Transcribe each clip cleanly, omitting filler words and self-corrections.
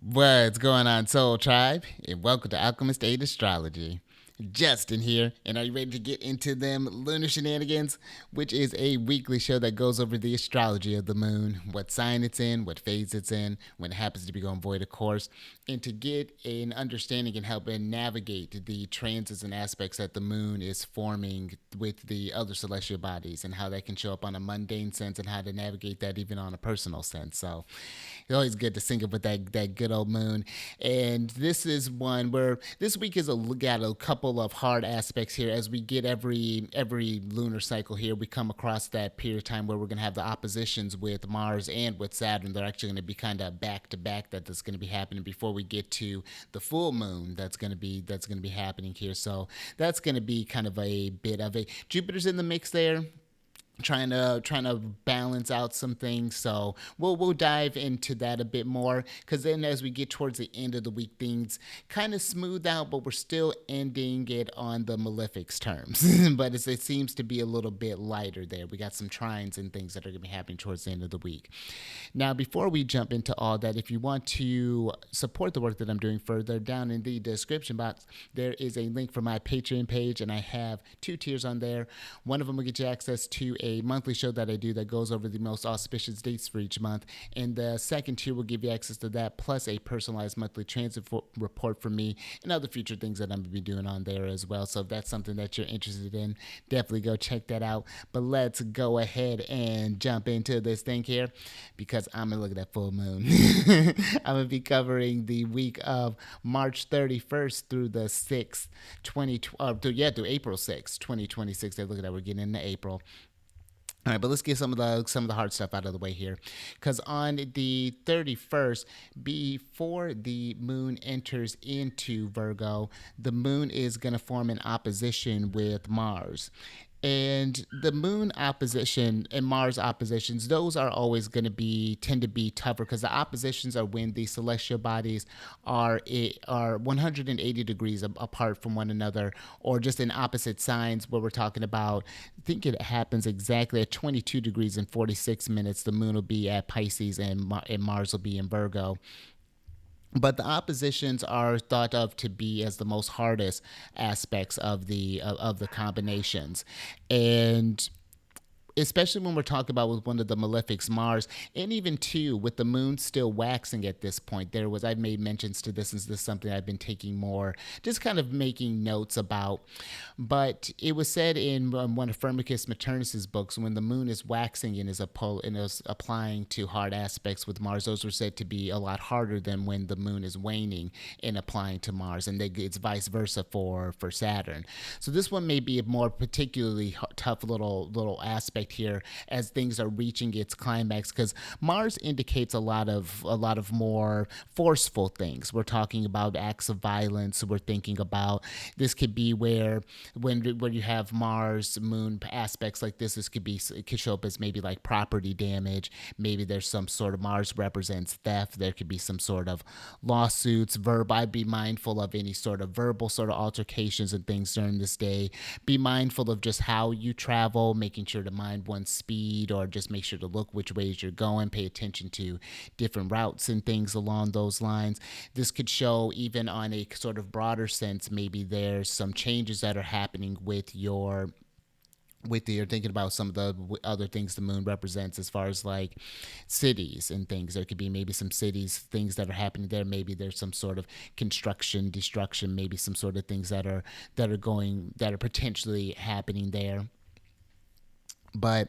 What's going on, Soul Tribe? And welcome to Alchemist Astrology. Justin here, and are you ready to get into them Lunar Shenanigans? Which is a weekly show that goes over the astrology of the moon, what sign it's in, what phase it's in, when it happens to be going void, of course, and to get an understanding and help and navigate the transits and aspects that the moon is forming with the other celestial bodies and how that can show up on a mundane sense and how to navigate that even on a personal sense. So it's always good to sync up with that good old moon. And this is one where this week is got a couple of hard aspects here. As we get every lunar cycle here, we come across that period of time where we're going to have the oppositions with Mars and with Saturn. They're actually going to be kind of back to back. That's going to be happening before we get to the full moon. That's going to be happening here. So that's going to be kind of a bit of a Jupiter's in the mix there, trying to balance out some things. So we'll dive into that a bit more, because then as we get towards the end of the week, things kind of smooth out, but we're still ending it on the malefics terms. But it seems to be a little bit lighter there. We got some trines and things that are going to be happening towards the end of the week. Now, before we jump into all that, if you want to support the work that I'm doing further, down in the description box, there is a link for my Patreon page, and I have two tiers on there. One of them will get you access to a monthly show that I do that goes over the most auspicious dates for each month, and the second tier will give you access to that, plus a personalized monthly transit report from me and other future things that I'm going to be doing on there as well. So if that's something that you're interested in, definitely go check that out. But let's go ahead and jump into this thing here, because I'm gonna look at that full moon. I'm gonna be covering the week of March 31st through the 6th, through April 6th, 2026. Look at that, we're getting into April. All right, but let's get some of the hard stuff out of the way here, because on the 31st, before the moon enters into Virgo, the moon is going to form an opposition with Mars. And the moon opposition and Mars oppositions, those are always going to tend to be tougher, because the oppositions are when the celestial bodies are 180 degrees apart from one another, or just in opposite signs, where we're talking about, I think it happens exactly at 22 degrees and 46 minutes. The moon will be at Pisces, and Mars will be in Virgo. But the oppositions are thought of to be as the most hardest aspects of the combinations. And especially when we're talking about with one of the malefics, Mars, and even too with the moon still waxing at this point. I've made mentions to this, and this is something I've been taking more, just kind of making notes about. But it was said in one of Firmicus Maternus's books, when the moon is waxing and is applying to hard aspects with Mars, those were said to be a lot harder than when the moon is waning and applying to Mars, and it's vice versa for Saturn. So this one may be a more particularly tough little aspect here, as things are reaching its climax, because Mars indicates a lot of more forceful things. We're talking about acts of violence. We're thinking about, this could be where when you have Mars Moon aspects like this it could show up as maybe like property damage. Maybe there's some sort of, Mars represents theft. There could be some sort of lawsuits. I'd be mindful of any sort of verbal sort of altercations and things during this day. Be mindful of just how you travel, making sure to mind one's speed, or just make sure to look which ways you're going. Pay attention to different routes and things along those lines. This could show, even on a sort of broader sense, maybe there's some changes that are happening with you're thinking about some of the other things the moon represents, as far as like cities and things. There could be maybe some cities, things that are happening there. Maybe there's some sort of construction, destruction, maybe some sort of things that are potentially happening there. But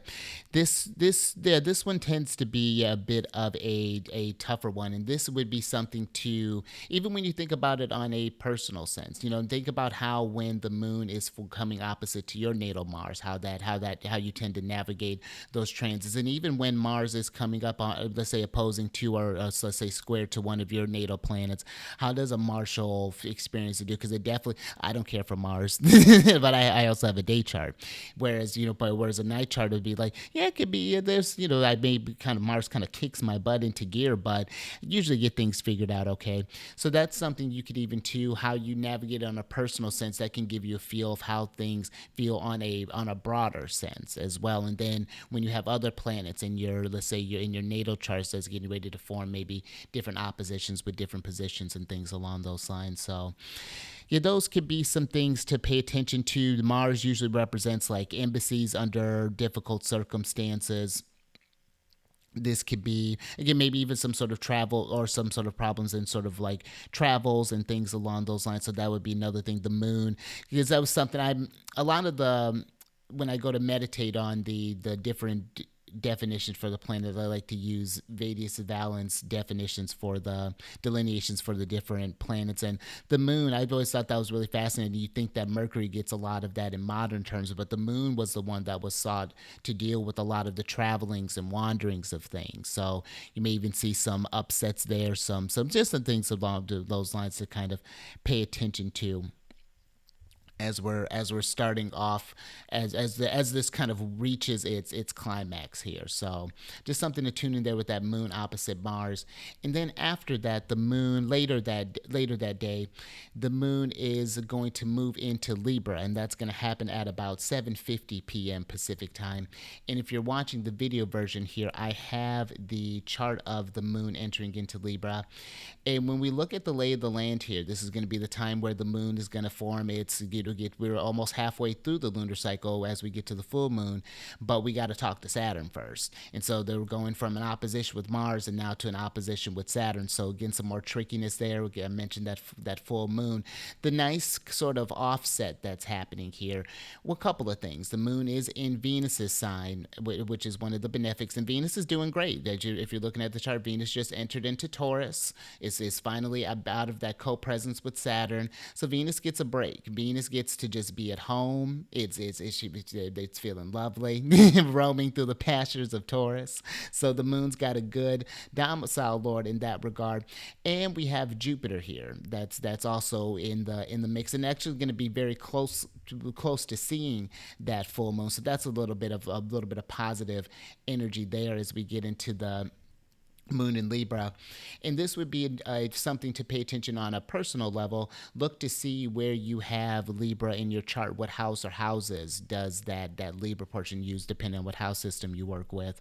this one tends to be a bit of a tougher one, and this would be something to, even when you think about it on a personal sense, think about how, when the moon is coming opposite to your natal Mars, how you tend to navigate those transits. And even when Mars is coming up on, let's say, opposing to, or let's say square to one of your natal planets, how does a martial experience to do? Because it definitely, I don't care for Mars, but I also have a day chart, whereas a night chart, it'd be like, yeah, it could be, there's, I maybe kind of Mars kind of kicks my butt into gear, but usually get things figured out okay. So that's something you could even too, how you navigate on a personal sense, that can give you a feel of how things feel on a broader sense as well. And then when you have other planets in your, let's say you're in your natal chart that's getting ready to form maybe different oppositions with different positions and things along those lines. So yeah, those could be some things to pay attention to. Mars usually represents like embassies under difficult circumstances. This could be, again, maybe even some sort of travel or some sort of problems in sort of like travels and things along those lines. So that would be another thing. The moon, because that was something I'm a lot of the when I go to meditate on the different definitions for the planet, I like to use Vedic Valence definitions for the delineations for the different planets. And the moon, I've always thought that was really fascinating. You think that Mercury gets a lot of that in modern terms, but the moon was the one that was sought to deal with a lot of the travelings and wanderings of things. So you may even see some upsets there, some just some things along those lines to kind of pay attention to as we're starting off as this kind of reaches its climax here. So just something to tune in there with that moon opposite Mars. And then after that, the moon later that day, the moon is going to move into Libra, and that's going to happen at about 7:50 p.m. Pacific time. And if you're watching the video version here, I have the chart of the moon entering into Libra. And when we look at the lay of the land here, this is going to be the time where the moon is going to form its, we're almost halfway through the lunar cycle as we get to the full moon, but we got to talk to Saturn first. And so they're going from an opposition with Mars and now to an opposition with Saturn. So again, some more trickiness there. I mentioned that full moon. The nice sort of offset that's happening here, well, a couple of things. The moon is in Venus's sign, which is one of the benefics, and Venus is doing great. If you're looking at the chart, Venus just entered into Taurus. Is finally out of that co-presence with Saturn. So Venus gets a break. Venus gets to just be at home. It's feeling lovely, roaming through the pastures of Taurus. So the moon's got a good domicile lord in that regard. And we have Jupiter here. That's also in the mix, and actually going to be very close to seeing that full moon. So that's a little bit of positive energy there as we get into the moon in Libra. And this would be something to pay attention on a personal level. Look to see where you have Libra in your chart. What house or houses does that Libra portion use, depending on what house system you work with.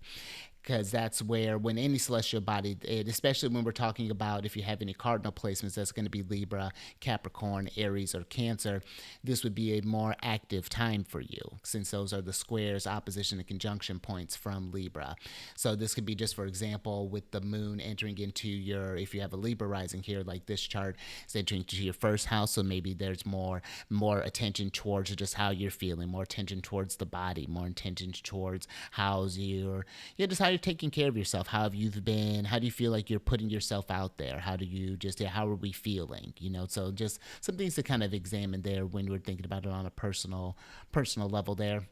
Because that's where, when any celestial body, especially when we're talking about if you have any cardinal placements, that's going to be Libra, Capricorn, Aries, or Cancer. This would be a more active time for you, since those are the squares, opposition, and conjunction points from Libra. So this could be, just for example, with the moon entering into your, if you have a Libra rising here, like this chart, it's entering into your first house. So maybe there's more attention towards just how you're feeling, more attention towards the body, more attention towards just how you're taking care of yourself. How have you been? How do you feel like you're putting yourself out there? How do you how are we feeling? So just some things to kind of examine there when we're thinking about it on a personal level there.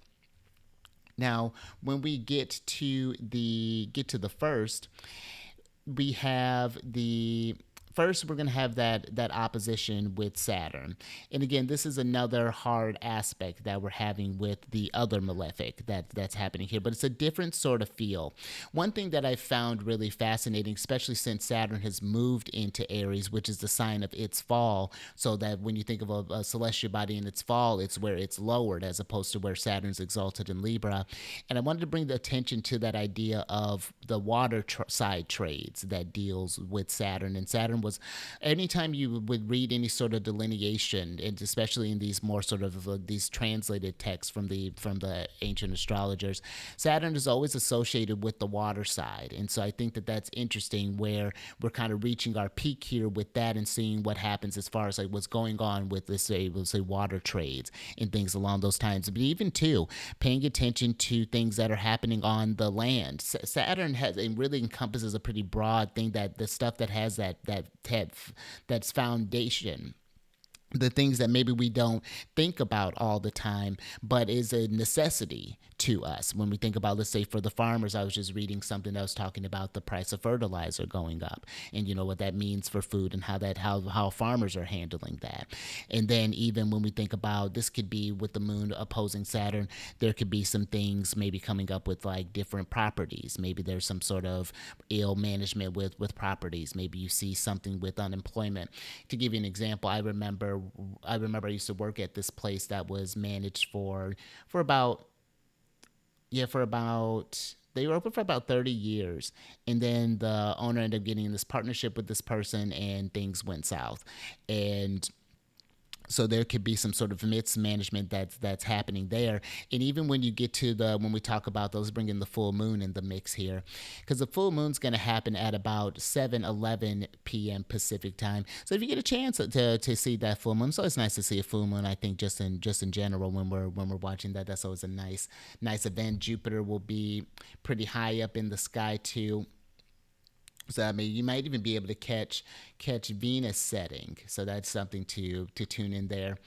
Now, when we get to the first, we have the first, we're going to have that opposition with Saturn. And again, this is another hard aspect that we're having with the other malefic that's happening here, but it's a different sort of feel. One thing that I found really fascinating, especially since Saturn has moved into Aries, which is the sign of its fall, so that when you think of a celestial body in its fall, it's where it's lowered as opposed to where Saturn's exalted in Libra. And I wanted to bring the attention to that idea of the water side trades that deals with Saturn. And Saturn was, anytime you would read any sort of delineation, and especially in these more sort of these translated texts from the ancient astrologers, Saturn is always associated with the water side. And so I think that's interesting, where we're kind of reaching our peak here with that and seeing what happens as far as like what's going on with, let's say water trades and things along those times. But even too, paying attention to things that are happening on the land. Saturn it really encompasses a pretty broad thing, that the stuff that has that's foundation the things that maybe we don't think about all the time, but is a necessity to us. When we think about, let's say for the farmers, I was just reading something that was talking about the price of fertilizer going up, and you know what that means for food, and how farmers are handling that. And then even when we think about, this could be with the moon opposing Saturn, there could be some things maybe coming up with like different properties. Maybe there's some sort of ill management with properties. Maybe you see something with unemployment. To give you an example, I remember I used to work at this place that was managed for about, for about, they were open for about 30 years, and then the owner ended up getting in this partnership with this person, and things went south. And so there could be some sort of mismanagement that's happening there. And even when you get to the when we talk about those, bring in the full moon in the mix here, because the full moon's going to happen at about 7:11 p.m. Pacific time. So if you get a chance to see that full moon, so it's nice to see a full moon. I think just in general, when we're watching that, that's always a nice event. Jupiter will be pretty high up in the sky too. So I mean, you might even be able to catch Venus setting. So that's something to tune in there.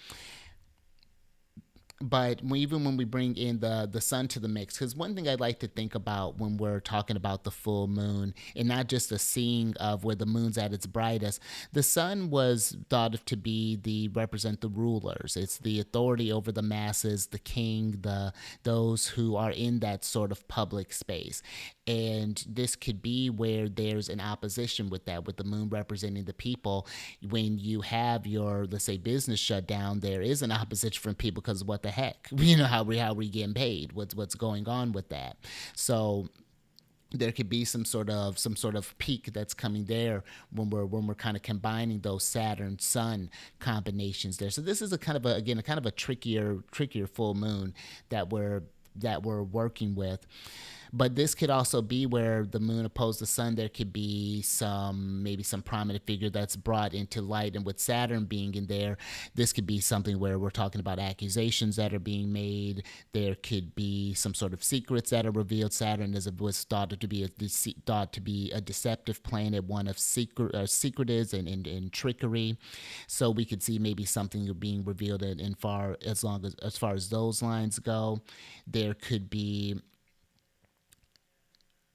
But even when we bring in the sun to the mix, because one thing I like to think about when we're talking about the full moon, and not just the seeing of where the moon's at its brightest, the sun was thought of to be the represent the rulers. It's the authority over the masses, the king, the those who are in that sort of public space. And this could be where there's an opposition with that, with the moon representing the people. When you have your, let's say, business shut down, there is an opposition from people, because what the heck, how we getting paid, what's going on with that. So there could be some sort of peak that's coming there when we're kind of combining those Saturn Sun combinations there. So this is a kind of a trickier full moon that we're working with. But this could also be where the moon opposed the sun. There could be maybe some prominent figure that's brought into light. And with Saturn being in there, this could be something where we're talking about accusations that are being made. There could be some sort of secrets that are revealed. Saturn was thought to be a deceptive planet, one of secretives and trickery. So we could see maybe something being revealed as far as those lines go. There could be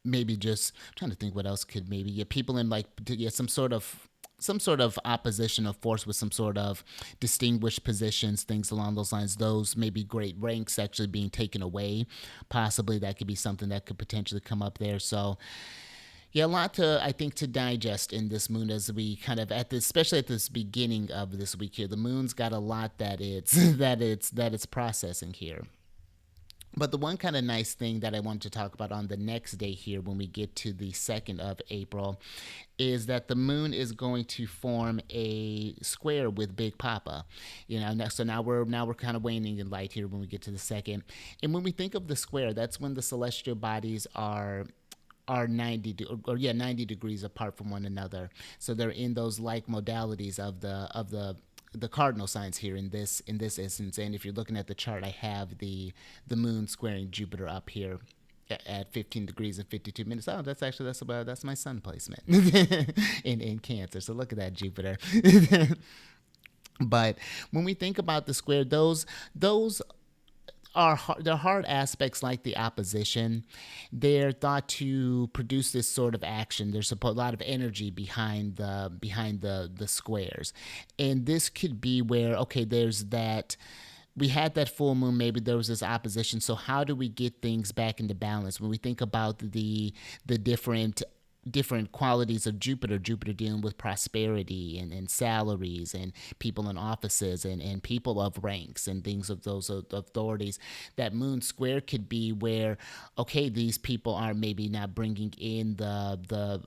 maybe just, I'm trying to think what else could maybe get people in, like, to get some sort of oppositional force with some sort of distinguished positions, things along those lines. Those maybe great ranks actually being taken away. Possibly that could be something that could potentially come up there. So yeah, a lot to, I think, to digest in this moon, as we kind of especially at this beginning of this week here. The moon's got a lot that it's that it's processing here. But the one kind of nice thing that I wanted to talk about on the next day here, when we get to the 2nd of April, is that the moon is going to form a square with Big Papa. So now we're kind of waning in light here when we get to the second. And when we think of the square, that's when the celestial bodies are 90 degrees apart from one another. So they're in those like modalities of the cardinal signs here in this instance. And if you're looking at the chart, I have the moon squaring Jupiter up here at 15 degrees and 52 minutes. Oh, that's my sun placement in Cancer. So look at that, Jupiter. But when we think about the square, those they're hard aspects, like the opposition. They're thought to produce this sort of action. There's a lot of energy behind the squares, and this could be where, okay, there's that. We had that full moon, maybe there was this opposition. So how do we get things back into balance? When we think about the different qualities of Jupiter dealing with prosperity and salaries and people in offices and people of ranks and things of those authorities. That moon square could be where, okay, these people are maybe not bringing in the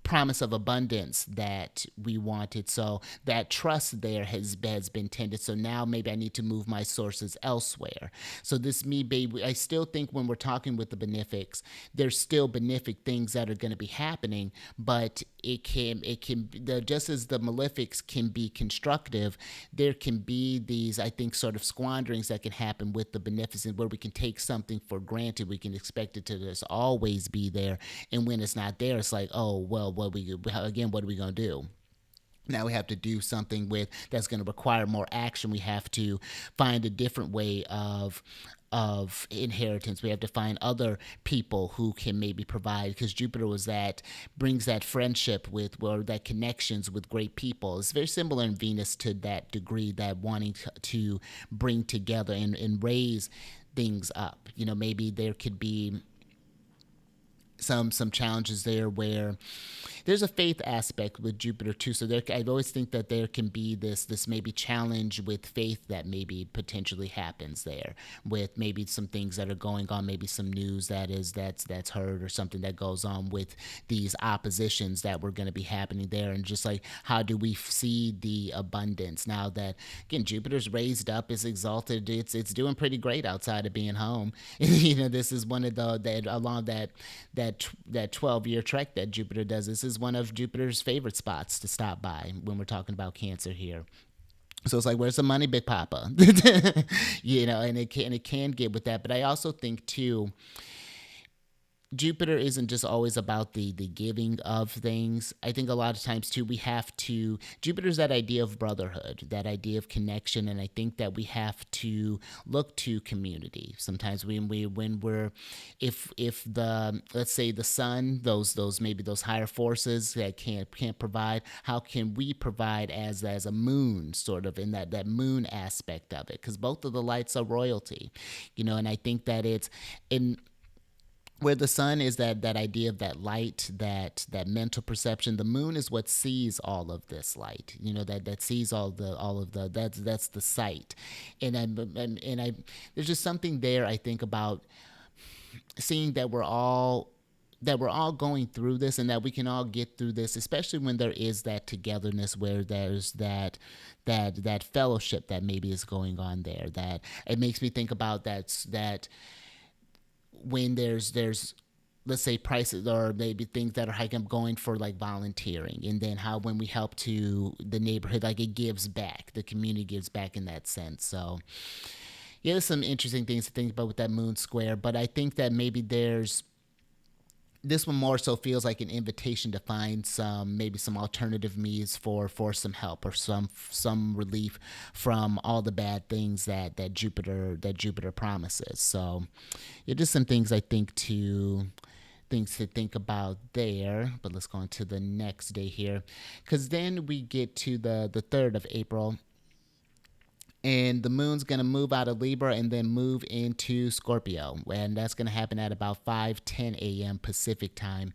promise of abundance that we wanted. So that trust there has been tended. So now maybe I need to move my sources elsewhere. So this me, baby, I still think when we're talking with the benefics, there's still benefic things that are going to be happening, but just as the malefics can be constructive, there can be these, I think, sort of squanderings that can happen with the beneficent, where we can take something for granted. We can expect it to just always be there. And when it's not there, it's like, oh, well, what are we going to do? Now we have to do something with that's going to require more action. We have to find a different way of inheritance. We have to find other people who can maybe provide, because Jupiter was that brings that friendship with, or that connections with great people. It's very similar in Venus to that degree, that wanting to bring together and raise things up. Maybe there could be some challenges there where there's a faith aspect with Jupiter too. So I always think that there can be this maybe challenge with faith that maybe potentially happens there, with maybe some things that are going on, maybe some news that's heard, or something that goes on with these oppositions that were going to be happening there, and just like how do we see the abundance now that again Jupiter's raised up, is exalted, it's doing pretty great outside of being home. This is one of the that along that 12-year trek that Jupiter does. This is one of Jupiter's favorite spots to stop by when we're talking about Cancer here. So it's like, where's the money, Big Papa? And it can get with that. But I also think too, Jupiter isn't just always about the giving of things. I think a lot of times too we have to, Jupiter's that idea of brotherhood, that idea of connection, and I think that we have to look to community. Sometimes when we're if the, let's say, the sun, those maybe those higher forces that can't provide, how can we provide as a moon, sort of in that moon aspect of it, because both of the lights are royalty, and I think that it's in where the sun is that idea of that light, that mental perception. The moon is what sees all of this light, that sees all of the that's the sight. And I there's just something there, I think, about seeing that we're all going through this, and that we can all get through this, especially when there is that togetherness, where there's that fellowship that maybe is going on there. That it makes me think about that when there's let's say prices, or maybe things that are hiking up, going for like volunteering, and then how when we help to the neighborhood, like it gives back, the community gives back in that sense. So yeah, there's some interesting things to think about with that moon square, but I think that maybe there's this one more so feels like an invitation to find some alternative means for some help, or some relief from all the bad things that Jupiter promises. So yeah, just some things to think about there. But let's go on to the next day here, because then we get to the 3rd of April, and the moon's going to move out of Libra and then move into Scorpio, and that's going to happen at about 5:10 a.m. Pacific time.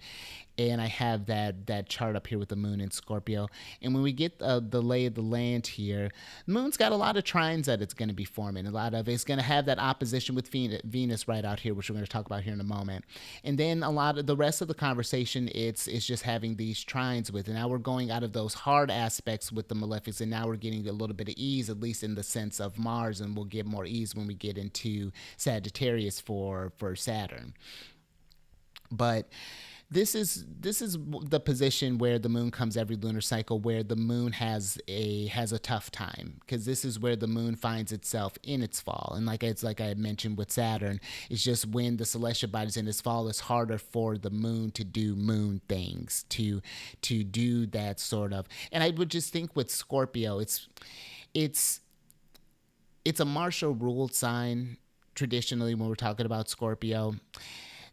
And I have that chart up here with the moon in Scorpio. And when we get the lay of the land here, the moon's got a lot of trines that it's going to be forming. A lot of it's going to have that opposition with Venus right out here, which we're going to talk about here in a moment. And then a lot of the rest of the conversation, it's just having these trines with. And now we're going out of those hard aspects with the malefics, and now we're getting a little bit of ease, at least in the sense of Mars, and we'll get more ease when we get into Sagittarius for Saturn. But this is the position where the moon comes every lunar cycle, where the moon has a tough time, because this is where the moon finds itself in its fall. And like I had mentioned with Saturn, it's just when the celestial body's in its fall, it's harder for the moon to do moon things, to do that sort of. And I would just think with Scorpio, it's a martial ruled sign traditionally when we're talking about Scorpio.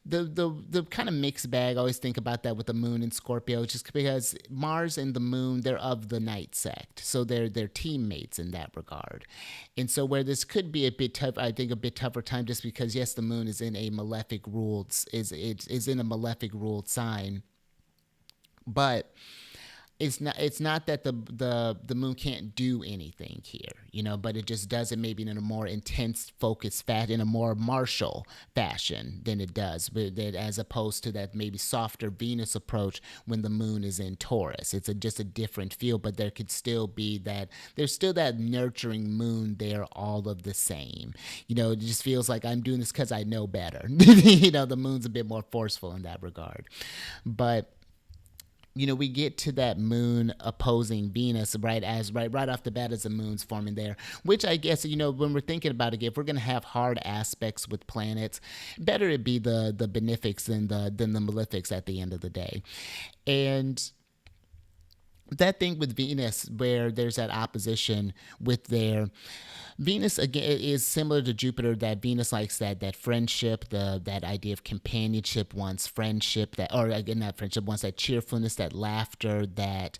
The kind of mixed bag, I always think about that with the moon in Scorpio, just because Mars and the moon, they're of the night sect, so they're teammates in that regard. And so where this could be a bit tough, I think a bit tougher time, just because yes, the moon is in a malefic ruled is in a malefic ruled sign, but it's not that the moon can't do anything here, but it just does it maybe in a more intense, focused fashion, in a more martial fashion than it does, but that as opposed to that maybe softer Venus approach when the moon is in Taurus. It's just a different feel, but there could still be there's still that nurturing moon there, all of the same. It just feels like I'm doing this because I know better. The moon's a bit more forceful in that regard, but we get to that moon opposing Venus right off the bat as the moon's forming there, which I guess, when we're thinking about it, if we're going to have hard aspects with planets, better it be the benefics than the malefics at the end of the day. And that thing with Venus where there's that opposition with their Venus again is similar to Jupiter. That Venus likes that friendship, that idea of companionship, wants friendship, that or again not friendship, wants that cheerfulness, that laughter, that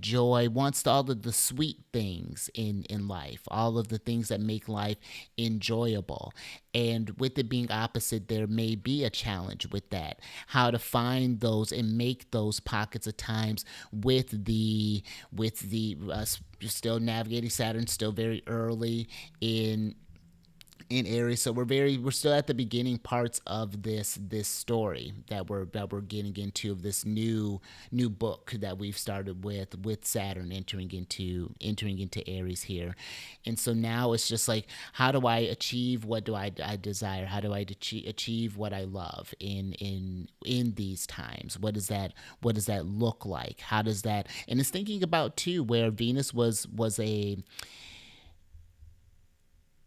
joy, wants all of the sweet things in life, all of the things that make life enjoyable. And with it being opposite, there may be a challenge with that. How to find those and make those pockets of times with the still navigating Saturn, still very early in Aries. So we're still at the beginning parts of this story that we're getting into, of this new book that we've started with Saturn entering into Aries here. And so now it's just like, how do I achieve what do I desire? How do I achieve what I love in these times? What does that look like? How does that, and it's thinking about too where Venus was a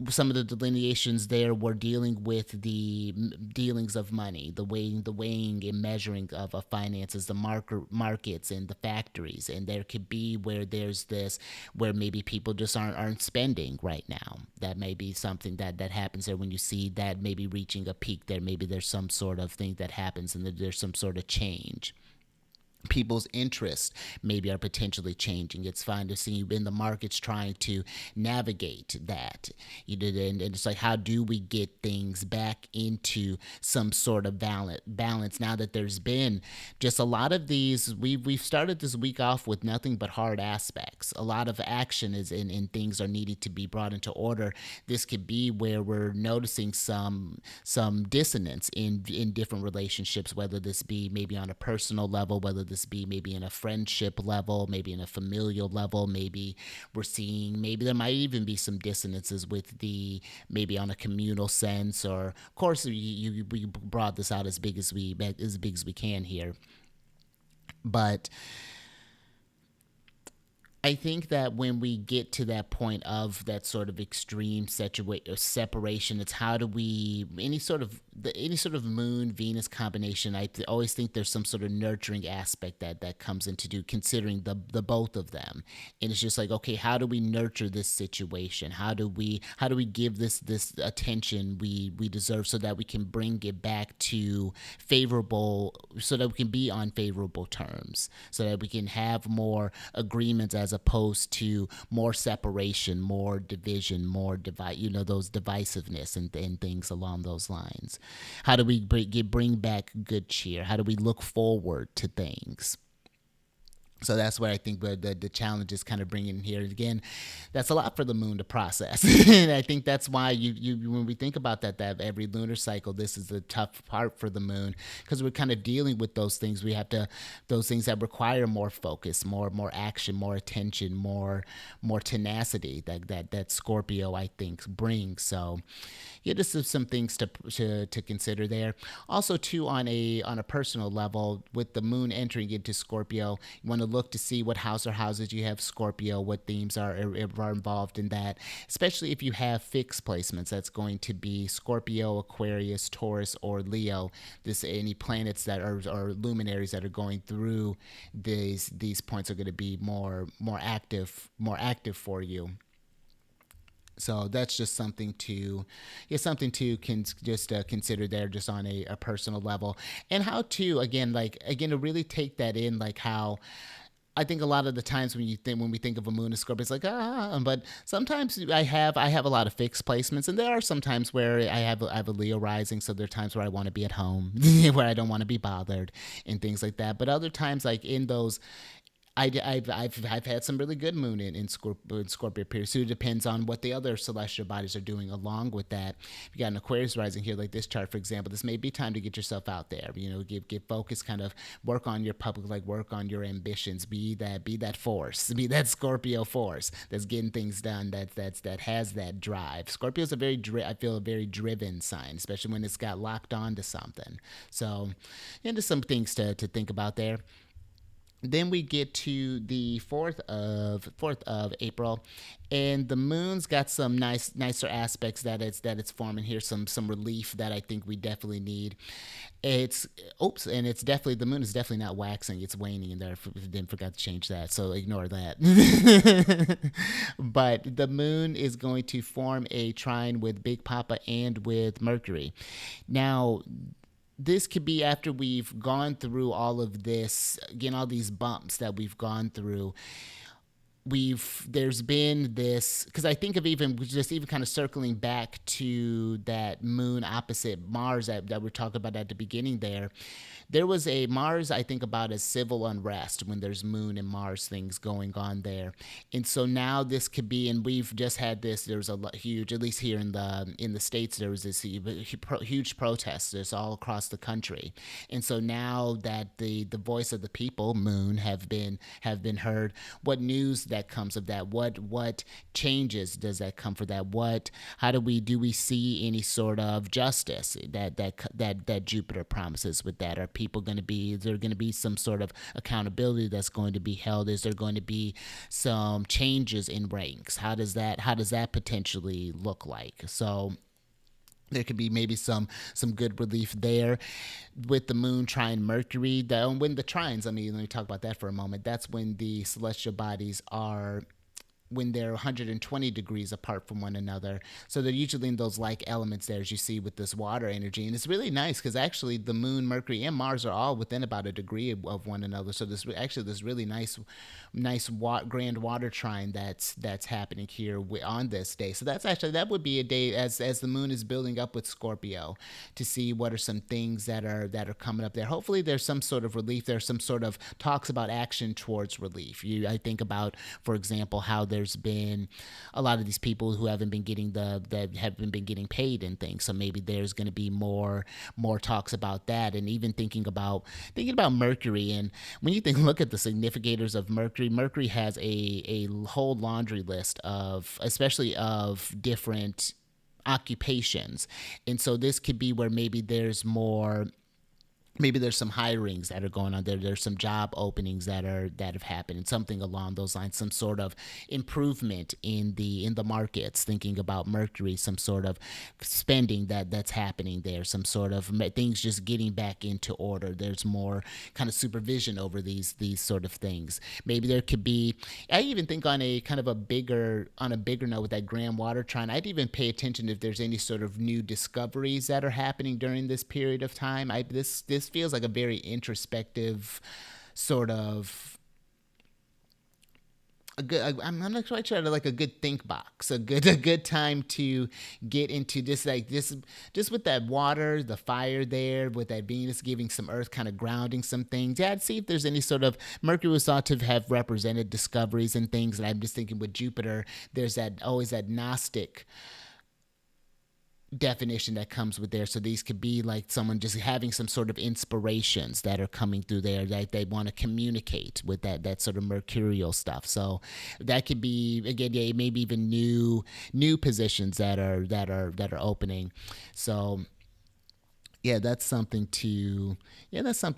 some of the delineations there were dealing with the dealings of money, the weighing and measuring of finances, the markets and the factories. And there could be where there's this, where maybe people just aren't spending right now. That may be something that happens there when you see that maybe reaching a peak there. Maybe there's some sort of thing that happens and there's some sort of change. People's interests maybe are potentially changing. It's fine to see in the markets trying to navigate that. And it's like, how do we get things back into some sort of balance now that there's been just a lot of these. We've started this week off with nothing but hard aspects. A lot of action is and things are needed to be brought into order. This could be where we're noticing some dissonance in different relationships, whether this be maybe on a personal level, whether this be maybe in a friendship level, maybe in a familial level. Maybe we're seeing, maybe there might even be some dissonances with the, maybe on a communal sense. Or of course we brought this out as big as we can here. But I think that when we get to that point of that sort of extreme separation, it's how do we, any sort of Moon Venus combination. Always think there's some sort of nurturing aspect that comes into do, considering the both of them. And it's just like, okay, how do we nurture this situation? How do we give this attention we deserve, so that we can bring it back to favorable, so that we can be on favorable terms, so that we can have more agreements as opposed to more separation, more division, more those divisiveness and things along those lines. How do we bring back good cheer? How do we look forward to things? So that's where I think the challenge is kind of bringing in here. Again, that's a lot for the moon to process. And I think that's why when we think about that every lunar cycle, this is the tough part for the moon, because we're kind of dealing with those things. We have to, those things that require more focus, more action, more attention, more tenacity that Scorpio, I think, brings. So yeah, just some things to consider there. Also, too, on a personal level, with the moon entering into Scorpio, you want to look to see what house or houses you have Scorpio, what themes are involved in that. Especially if you have fixed placements, that's going to be Scorpio, Aquarius, Taurus, or Leo. This, any planets that are, or luminaries that are going through these points, are going to be more active for you. So that's just something to, yeah, something to just consider there, just on a personal level. And how to, again to really take that in, like how I think a lot of the times when we think of a moon and Scorpio, it's like, but sometimes I have a lot of fixed placements, and there are some times where I have a Leo rising, so there are times where I want to be at home, where I don't want to be bothered, and things like that. But other times, like in those, I've had some really good moon in Scorpio periods. So it depends on what the other celestial bodies are doing along with that. If you got an Aquarius rising here, like this chart, for example, this may be time to get yourself out there. Give focus, kind of work on your public, like work on your ambitions. Be that force, be that Scorpio force that's getting things done. That has that drive. Scorpio's I feel a very driven sign, especially when it's got locked on to something. So, just some things to think about there. Then we get to the fourth of April, and the moon's got some nicer aspects that it's forming here. Some relief that I think we definitely need. It's oops, and it's definitely the moon is definitely not waxing; it's waning. And there, then forgot to change that, so ignore that. But the moon is going to form a trine with Big Papa and with Mercury. Now, this could be after we've gone through all of this, again, all these bumps that we've gone through. There's been this, because I think of even kind of circling back to that moon opposite Mars that we're talking about at the beginning. There was a Mars, I think about as civil unrest when there's moon and Mars things going on there. And so now this could be, and we've just had this, there's huge, at least here in the States, there was this huge protest that's all across the country. And so now that the voice of the people, moon, have been heard, what news that comes of that? What changes does that come for that? How do we see any sort of justice that Jupiter promises with that? Are people going to be, is there going to be some sort of accountability that's going to be held? Is there going to be some changes in ranks? How does that potentially look like? So there could be maybe some good relief there with the moon trine Mercury. When the trines, I mean, let me talk about that for a moment. That's when the celestial bodies are, when they're 120 degrees apart from one another. So they're usually in those like elements there, as you see with this water energy. And it's really nice because actually the moon, Mercury, and Mars are all within about a degree of one another. So this really grand water trine that's happening here on this day. So that would be a day as the moon is building up with Scorpio, to see what are some things that are coming up there. Hopefully there's some sort of relief. There's some sort of talks about action towards relief. I think about, for example, how there's been a lot of these people who haven't been getting that haven't been getting paid and things. So maybe there's going to be more talks about that, and even thinking about Mercury. And when you look at the significators of Mercury, Mercury has a whole laundry list of, especially of different occupations. And so this could be where maybe there's some hirings that are going on there. There's some job openings that have happened, and something along those lines. Some sort of improvement in the markets. Thinking about Mercury, some sort of spending that's happening there. Some sort of things just getting back into order. There's more kind of supervision over these sort of things. Maybe there could be. I even think on a kind of a bigger note with that grand water trine. I'd even pay attention if there's any sort of new discoveries that are happening during this period of time. This feels like a very introspective sort of a good. I'm not quite sure, like a good think box, a good time to get into this, like this, just with that water, the fire there, with that Venus giving some Earth kind of grounding some things. Yeah, I'd see if there's any sort of, Mercury was thought to have represented discoveries and things, and I'm just thinking with Jupiter, there's that always that Gnostic definition that comes with there. So these could be like someone just having some sort of inspirations that are coming through there that they want to communicate with that sort of mercurial stuff. So that could be, again, yeah, maybe even new positions that are opening. So that's something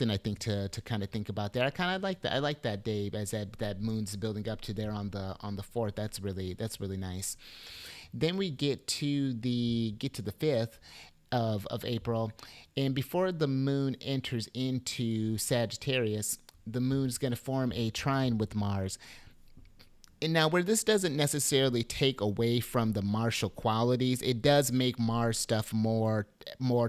I think to kind of think about there. I kind of like that. I like that, Dave, as that moon's building up to there on the fourth. That's really nice. Then we get to the 5th of April, and before the moon enters into Sagittarius, the moon is going to form a trine with Mars. And now, where this doesn't necessarily take away from the martial qualities, it does make Mars stuff more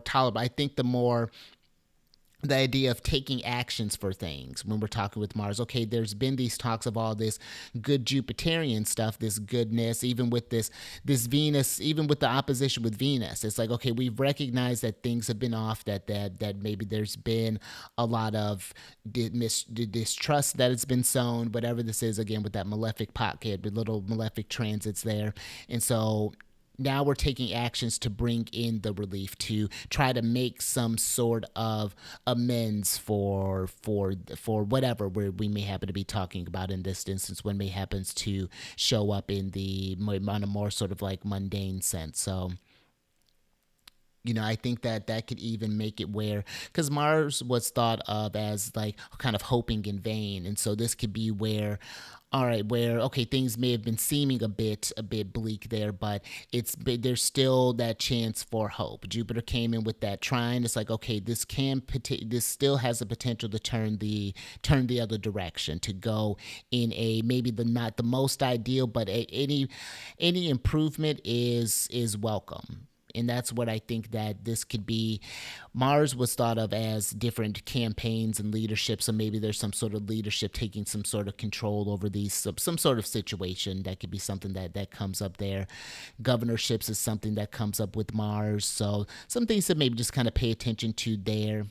tolerable. I think the idea of taking actions for things when we're talking with Mars. Okay, there's been these talks of all this good Jupiterian stuff, this goodness, even with this Venus, even with the opposition with Venus. It's like, okay, we've recognized that things have been off, that maybe there's been a lot of distrust that has been sown, whatever this is, again, with that malefic pocket, with little malefic transits there. And so now we're taking actions to bring in the relief, to try to make some sort of amends for whatever we may happen to be talking about in this instance, when may happens to show up on a more sort of like mundane sense. So I think that that could even make it where, because Mars was thought of as like kind of hoping in vain, and so this could be where, all right, where okay, things may have been seeming a bit bleak there, but there's still that chance for hope. Jupiter came in with that trine. It's like okay, this still has the potential to turn the other direction, to go in a maybe the not the most ideal, but any improvement is welcome. And that's what I think that this could be. Mars was thought of as different campaigns and leadership, so maybe there's some sort of leadership taking some sort of control over these, some sort of situation that could be something that comes up there. Governorships is something that comes up with Mars, so some things to maybe just kind of pay attention to there.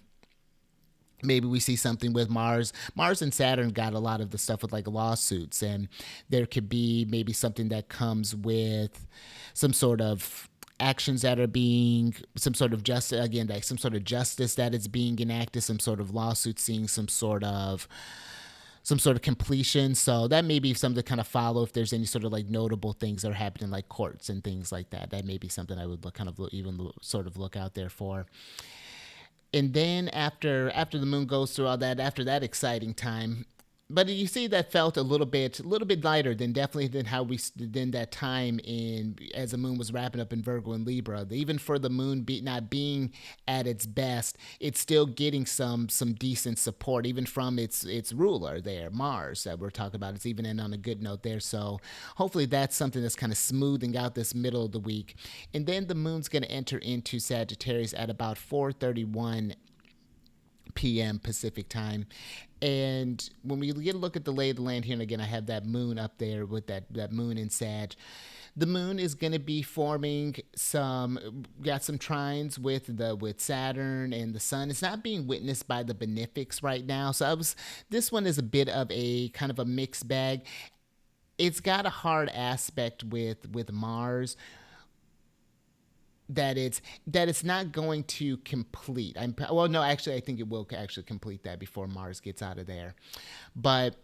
Maybe we see something with Mars and Saturn got a lot of the stuff with like lawsuits, and there could be maybe something that comes with some sort of actions that are being, some sort of justice, again, like some sort of justice that is being enacted, some sort of lawsuit seeing some sort of completion. So that may be something to kind of follow if there's any sort of like notable things that are happening like courts and things like that. That may be something I would even sort of look out there for. And then after the moon goes through all that, after that exciting time, but you see that felt a little bit lighter than definitely than how we than that time in as the moon was wrapping up in Virgo and Libra. Even for the moon not being at its best, it's still getting some decent support even from its ruler there, Mars, that we're talking about. It's even in on a good note there. So hopefully that's something that's kind of smoothing out this middle of the week. And then the moon's going to enter into Sagittarius at about 4:31 p.m. Pacific time. And when we get a look at the lay of the land here, and again, I have that moon up there with that moon in Sag. The moon is going to be forming got some trines with Saturn and the sun. It's not being witnessed by the benefics right now. So this one is a bit of a kind of a mixed bag. It's got a hard aspect with Mars, that it's not going to complete. Well, no, actually, I think it will actually complete that before Mars gets out of there. But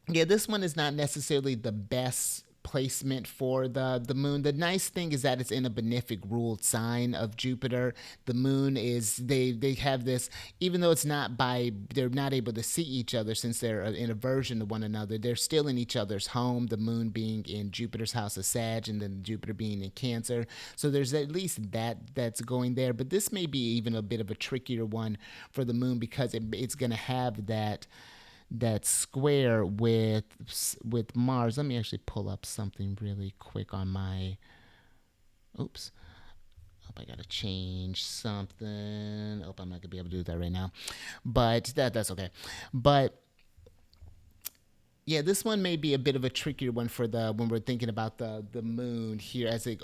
yeah, this one is not necessarily the best placement for the moon. The nice thing is that it's in a benefic ruled sign of Jupiter. The moon is they have this, even though they're not able to see each other since they're in aversion to one another, they're still in each other's home, the moon being in Jupiter's house of Sag and then Jupiter being in Cancer. So there's at least that's going there. But this may be even a bit of a trickier one for the moon, because it's going to have that square with Mars. Let me actually pull up something really quick on my. Oops. Hope I gotta change something. Hope I'm not gonna be able to do that right now, but that's okay. But yeah, this one may be a bit of a trickier one for the when we're thinking about the moon here as it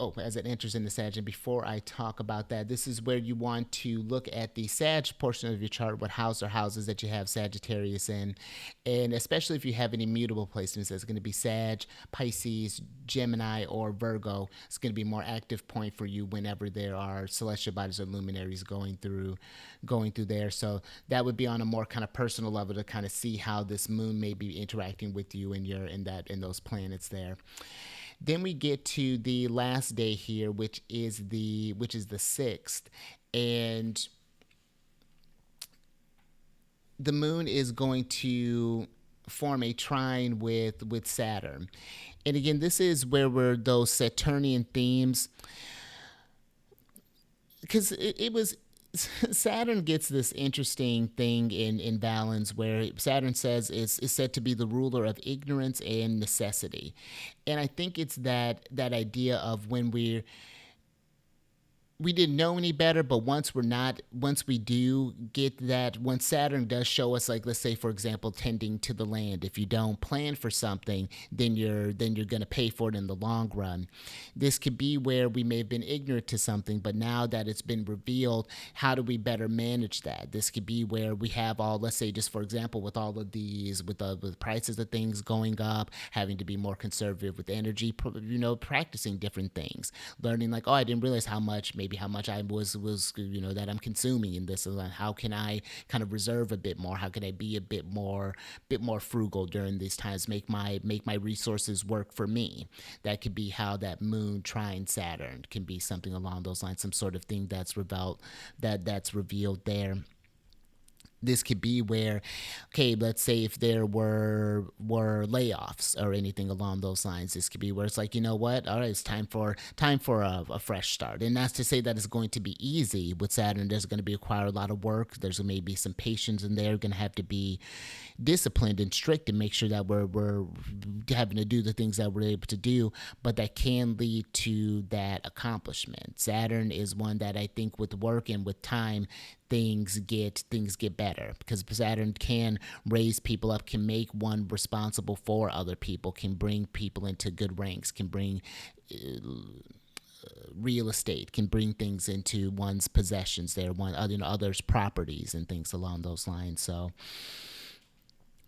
enters into Sag. And before I talk about that, this is where you want to look at the Sag portion of your chart, what house or houses that you have Sagittarius in, and especially if you have any mutable placements, that's going to be Sag, Pisces, Gemini, or Virgo. It's going to be a more active point for you whenever there are celestial bodies or luminaries going through there. So that would be on a more kind of personal level to kind of see how this moon may be interacting with you and in those planets there. Then we get to the last day here, which is the 6th, and the moon is going to form a trine with Saturn. And again, this is where we're those Saturnian themes, because it was Saturn gets this interesting thing in balance where Saturn says is said to be the ruler of ignorance and necessity. And I think it's that idea of when we didn't know any better, but once we do get that, when Saturn does show us, like, let's say, for example, tending to the land, if you don't plan for something, then you're going to pay for it in the long run. This could be where we may have been ignorant to something, but now that it's been revealed, how do we better manage that? This could be where we have all, let's say, just for example, with all of these, with the prices of things going up, having to be more conservative with energy, practicing different things, learning like, oh, I didn't realize how much maybe maybe how much I was that I'm consuming in this, and how can I kind of reserve a bit more? How can I be a bit more frugal during these times? Make my resources work for me. That could be how that moon trine Saturn can be something along those lines, some sort of thing that's revealed there. This could be where, okay, let's say if there were layoffs or anything along those lines, this could be where it's like, you know what, all right, it's time for a fresh start. And that's to say that it's going to be easy with Saturn. There's going to be require a lot of work. There's maybe some patience in there. Going to have to be disciplined and strict and make sure that we're having to do the things that we're able to do, but that can lead to that accomplishment. Saturn is one that I think with work and with time, things get better, because Saturn can raise people up, can make one responsible for other people, can bring people into good ranks, can bring real estate, can bring things into one's possessions there, others' properties and things along those lines. So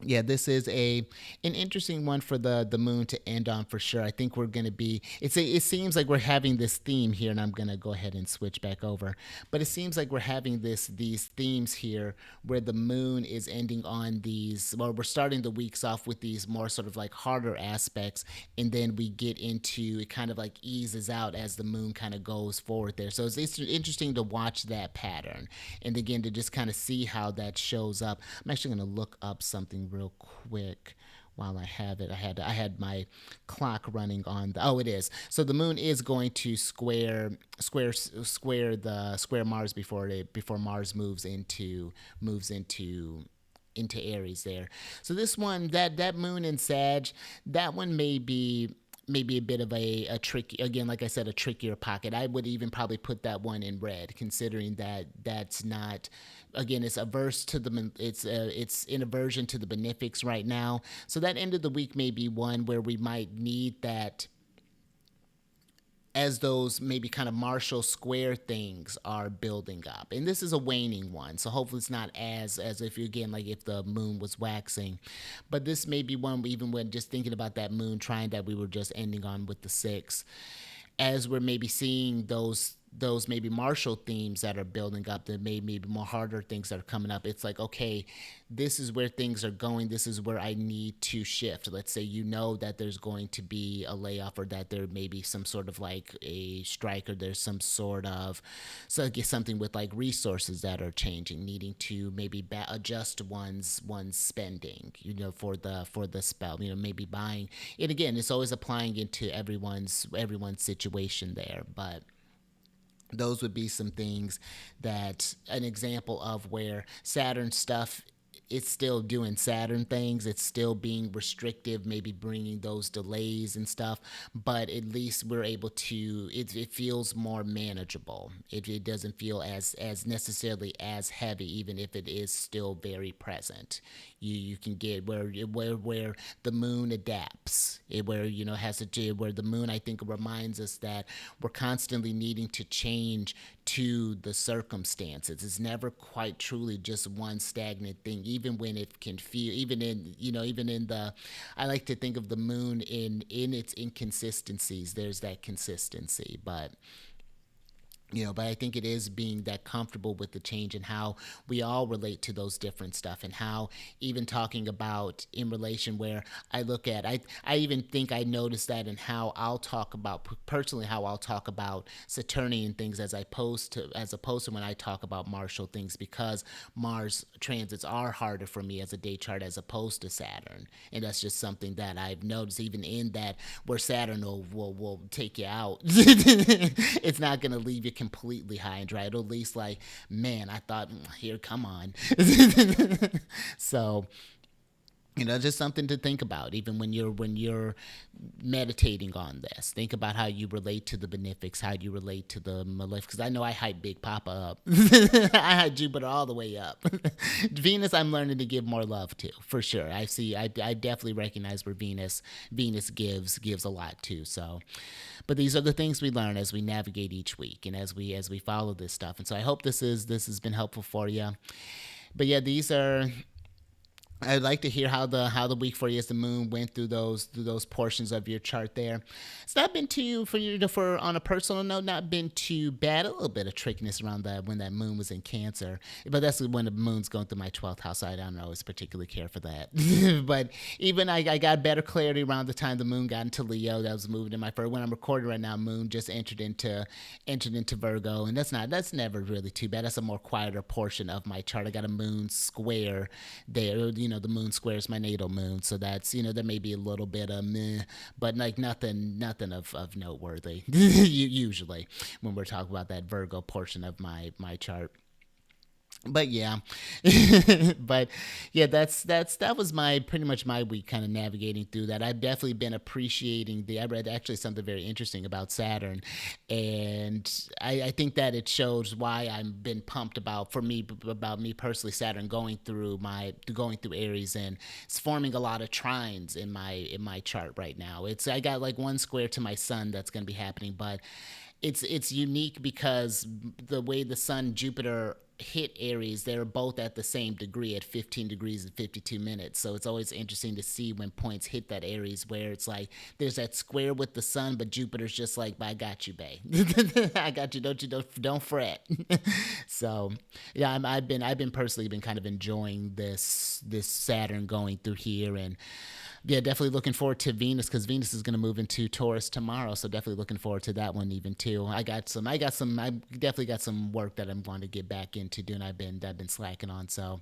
yeah, this is an interesting one for the moon to end on for sure. I think we're going to be it seems like we're having this theme here, and I'm going to go ahead and switch back over. But it seems like we're having these themes here where the moon is ending on these, well, we're starting the weeks off with these more sort of like harder aspects, and then we get into it, kind of like eases out as the moon kind of goes forward there. So it's interesting to watch that pattern, and again to just kind of see how that shows up. I'm actually going to look up something real quick while I have it. I had my clock running on oh, it is. So the moon is going to square Mars before Mars moves into Aries there. So this one, that moon in Sag, that one may be maybe a bit of a tricky, again, like I said, a trickier pocket. I would even probably put that one in red, considering that that's not, again, it's averse to it's in aversion to the benefics right now. So that end of the week may be one where we might need that, as those maybe kind of Marshall Square things are building up. And this is a waning one, so hopefully it's not as if, again, like if the moon was waxing. But this may be one, even when just thinking about that moon trine that we were just ending on with the 6, as we're maybe seeing those maybe Marshall themes that are building up, that maybe more harder things that are coming up. It's like, okay, this is where things are going. This is where I need to shift. Let's say that there's going to be a layoff, or that there may be some sort of like a strike, or there's some sort of, so I guess something with like resources that are changing, needing to maybe adjust one's spending, for the spell, maybe buying it. Again, it's always applying into everyone's situation there, but those would be some things, that an example of where Saturn stuff, it's still doing Saturn things. It's still being restrictive, maybe bringing those delays and stuff, but at least we're able to, it feels more manageable. It doesn't feel as necessarily as heavy, even if it is still very present. You can get where the moon adapts, where has to, where the moon, I think, reminds us that we're constantly needing to change to the circumstances. It's never quite truly just one stagnant thing, even when it can feel, even in the, I like to think of the moon in its inconsistencies, there's that consistency. But I think it is being that comfortable with the change, and how we all relate to those different stuff, and how even talking about in relation, where I look at, I even think I noticed that in how I'll talk about, personally, how I'll talk about Saturnian things as opposed to when I talk about Martial things, because Mars transits are harder for me as a day chart as opposed to Saturn. And that's just something that I've noticed, even in that, where Saturn will take you out. It's not going to leave you completely high and dry. It'll at least like, man, I thought, here, come on. So, just something to think about, even when you're meditating on this. Think about how you relate to the benefics, how you relate to the malefics. Because I know I hype Big Papa up. I hype Jupiter all the way up. Venus, I'm learning to give more love to, for sure. I definitely recognize where Venus gives a lot too. So, but these are the things we learn as we navigate each week, and as we follow this stuff. And so I hope this has been helpful for you. But yeah, these are I'd like to hear how the week for you as the moon went through those portions of your chart there. It's not been too for you to, for on a personal note, not been too bad. A little bit of trickiness around that when that moon was in Cancer, but that's when the moon's going through my 12th house. So I don't always particularly care for that. But even I got better clarity around the time the moon got into Leo. That was moving in my first. When I'm recording right now, moon just entered into Virgo, and that's never really too bad. That's a more quieter portion of my chart. I got a moon square there. You know, the moon square is my natal moon, so that's, you know, there may be a little bit of meh, but like nothing of noteworthy. Usually, when we're talking about that Virgo portion of my chart. But yeah, but yeah, that was my pretty much my week, kind of navigating through that. I've definitely been appreciating the. I read actually something very interesting about Saturn, and I think that it shows why I've been pumped about me personally. Saturn going through Aries, and it's forming a lot of trines in my chart right now. It's I got like one square to my sun that's going to be happening, but it's unique because the way the sun Jupiter hit Aries, they're both at the same degree at 15 degrees and 52 minutes. So it's always interesting to see when points hit that Aries where it's like there's that square with the sun, but Jupiter's just like, I got you, babe. I got you. Don't fret. So yeah, I've been personally been kind of enjoying this Saturn going through here, and yeah, definitely looking forward to Venus because Venus is going to move into Taurus tomorrow. So definitely looking forward to that one even too. I definitely got some work that I'm going to get back into doing. I've been slacking on. So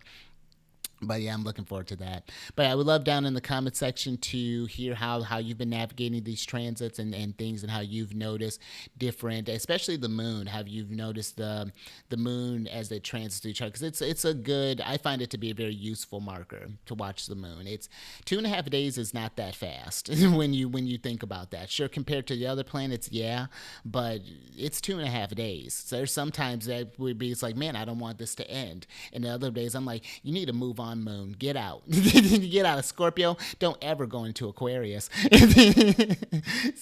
but yeah, I'm looking forward to that. But I would love down in the comment section to hear how you've been navigating these transits and things, and how you've noticed different, especially the moon. Have you noticed the moon as it transits through each other? Because it's a good. I find it to be a very useful marker to watch the moon. It's 2.5 days is not that fast when you think about that. Sure, compared to the other planets, yeah, but it's 2.5 days. So there's sometimes that would be it's like, man, I don't want this to end, and the other days I'm like, you need to move on, moon, get out. Get out of Scorpio, don't ever go into Aquarius.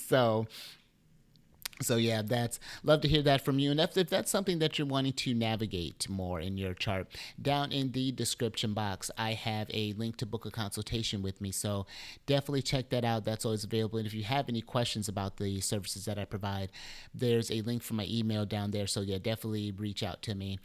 so so yeah, that's love to hear that from you. And if that's something that you're wanting to navigate more in your chart, down in the description box, I have a link to book a consultation with me. So definitely check that out. That's always available. And if you have any questions about the services that I provide, there's a link for my email down there. So yeah, definitely reach out to me.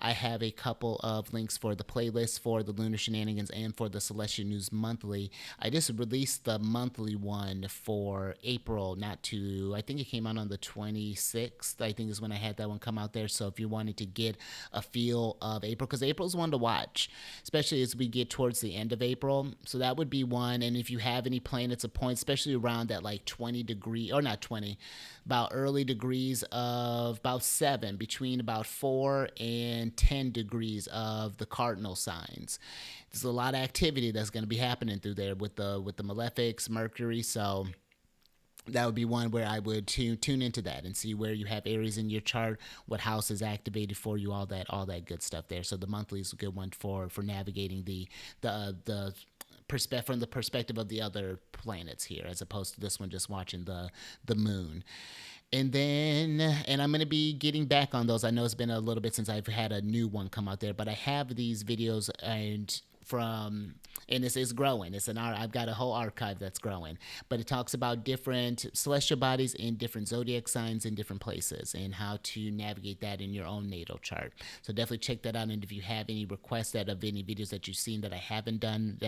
I have a couple of links for the playlist for the Lunar Shenanigans and for the Celestial News Monthly. I just released the monthly one for April, not too, I think it came out on the 26th, I think is when I had that one come out there. So if you wanted to get a feel of April, because April's one to watch, especially as we get towards the end of April. So that would be one. And if you have any planets of points, especially around that like 20 degree, or not 20, about early degrees of about 7, between about 4 and 10 degrees of the cardinal signs. There's a lot of activity that's going to be happening through there with the malefics, Mercury. So that would be one where I would tune into that and see where you have Aries in your chart, what house is activated for you, all that good stuff there. So the monthly is a good one for navigating the from the perspective of the other planets here, as opposed to this one just watching the moon. And I'm going to be getting back on those. I know it's been a little bit since I've had a new one come out there, but I have these videos and this is growing. I've got a whole archive that's growing, but it talks about different celestial bodies in different zodiac signs in different places and how to navigate that in your own natal chart. So definitely check that out. And if you have any requests of any videos that you've seen that I haven't done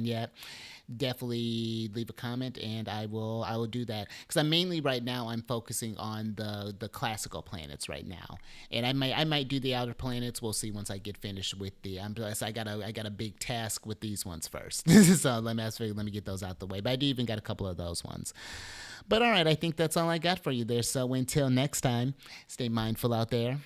yet, definitely leave a comment and I will do that, because I'm focusing on the classical planets right now, and I might do the outer planets. We'll see once I get finished with I got a big task with these ones first. So let me get those out the way, but I do even got a couple of those ones. But all right, I think that's all I got for you there. So until next time, stay mindful out there.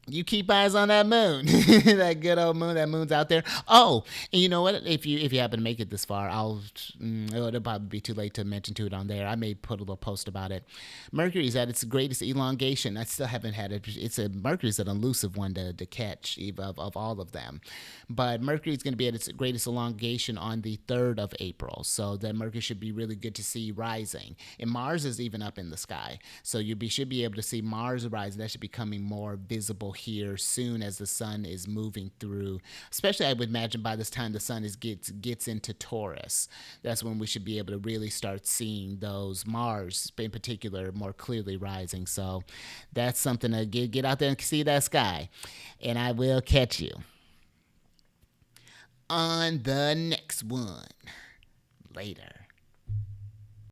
You keep eyes on that moon, that good old moon. That moon's out there. Oh, and you know what? If you happen to make it this far, it'll probably be too late to mention to it on there. I may put a little post about it. Mercury's at its greatest elongation. I still haven't had it. Mercury's an elusive one to catch of all of them, but Mercury's going to be at its greatest elongation on the 3rd of April. So that Mercury should be really good to see rising, and Mars is even up in the sky. So should be able to see Mars rising. That should be becoming more visible here soon as the sun is moving through. Especially, I would imagine by this time the sun gets into Taurus. That's when we should be able to really start seeing those Mars, in particular, more clearly rising. So that's something to get out there and see that sky. And I will catch you on the next one later.